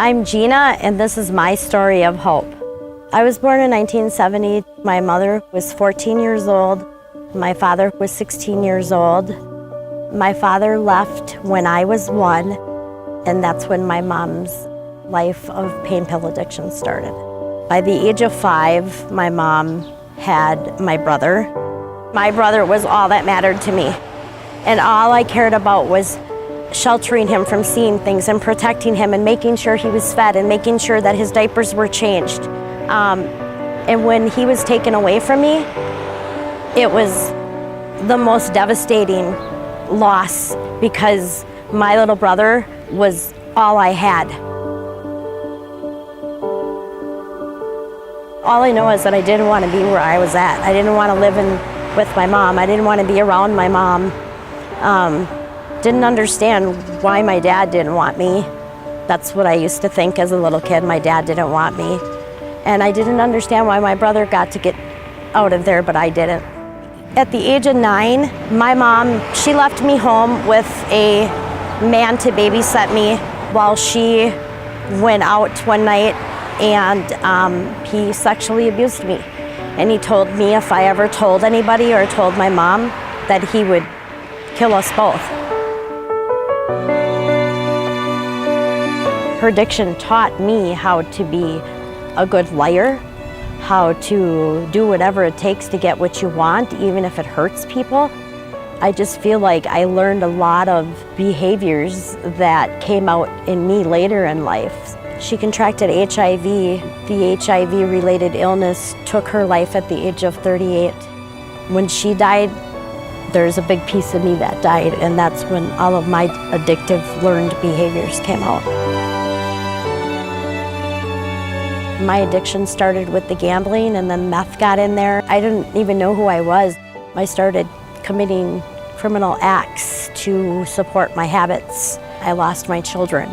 I'm Gina, and this is my story of hope. I was born in 1970. My mother was 14 years old. My father was 16 years old. My father left when I was 1, and that's when my mom's life of pain pill addiction started. By the age of 5, my mom had my brother. My brother was all that mattered to me, and all I cared about was sheltering him from seeing things and protecting him and making sure he was fed and making sure that his diapers were changed. And when he was taken away from me, it was the most devastating loss because my little brother was all I had. All I know is that I didn't want to be where I was at. I didn't want to live with my mom. I didn't want to be around my mom. Didn't understand why my dad didn't want me. That's what I used to think as a little kid. My dad didn't want me. And I didn't understand why my brother got to get out of there, but I didn't. At the age of 9, my mom, she left me home with a man to babysit me while she went out one night, and he sexually abused me. And he told me if I ever told anybody or told my mom that he would kill us both. Her addiction taught me how to be a good liar, how to do whatever it takes to get what you want, even if it hurts people. I just feel like I learned a lot of behaviors that came out in me later in life. She contracted HIV. The HIV-related illness took her life at the age of 38. When she died, there's a big piece of me that died, and that's when all of my addictive learned behaviors came out. My addiction started with the gambling, and then meth got in there. I didn't even know who I was. I started committing criminal acts to support my habits. I lost my children.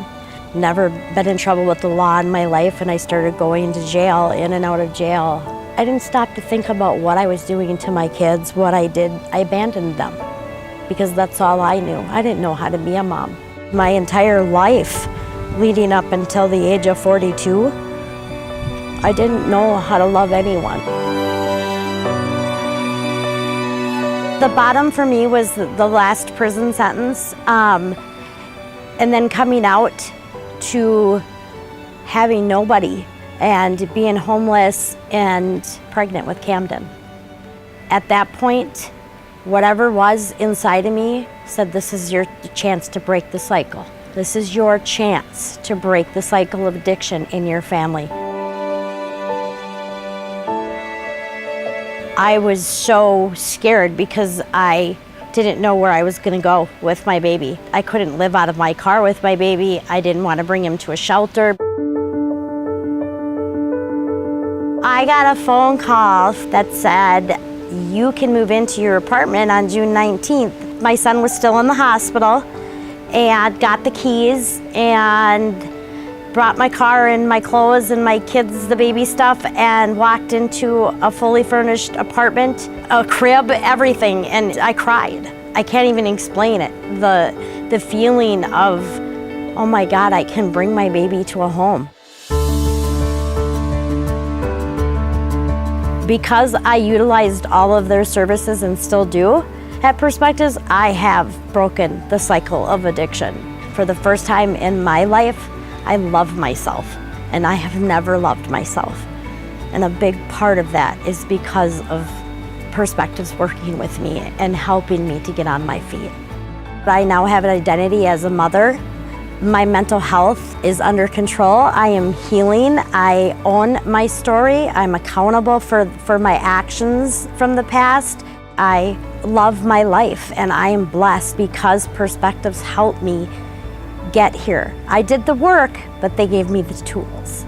Never been in trouble with the law in my life, and I started going to jail, in and out of jail. I didn't stop to think about what I was doing to my kids, what I did. I abandoned them because that's all I knew. I didn't know how to be a mom. My entire life leading up until the age of 42, I didn't know how to love anyone. The bottom for me was the last prison sentence, and then coming out to having nobody and being homeless and pregnant with Camden. At that point, whatever was inside of me said, this is your chance to break the cycle. This is your chance to break the cycle of addiction in your family. I was so scared because I didn't know where I was gonna go with my baby. I couldn't live out of my car with my baby. I didn't want to bring him to a shelter. I got a phone call that said, you can move into your apartment on June 19th. My son was still in the hospital, and got the keys and brought my car and my clothes and my kids, the baby stuff, and walked into a fully furnished apartment, a crib, everything, and I cried. I can't even explain it. The feeling of, oh my God, I can bring my baby to a home. Because I utilized all of their services and still do, at Perspectives, I have broken the cycle of addiction. For the first time in my life, I love myself, and I have never loved myself. And a big part of that is because of Perspectives working with me and helping me to get on my feet. I now have an identity as a mother. My mental health is under control. I am healing. I own my story. I'm accountable for my actions from the past. I love my life, and I am blessed because Perspectives helped me get here. I did the work, but they gave me the tools.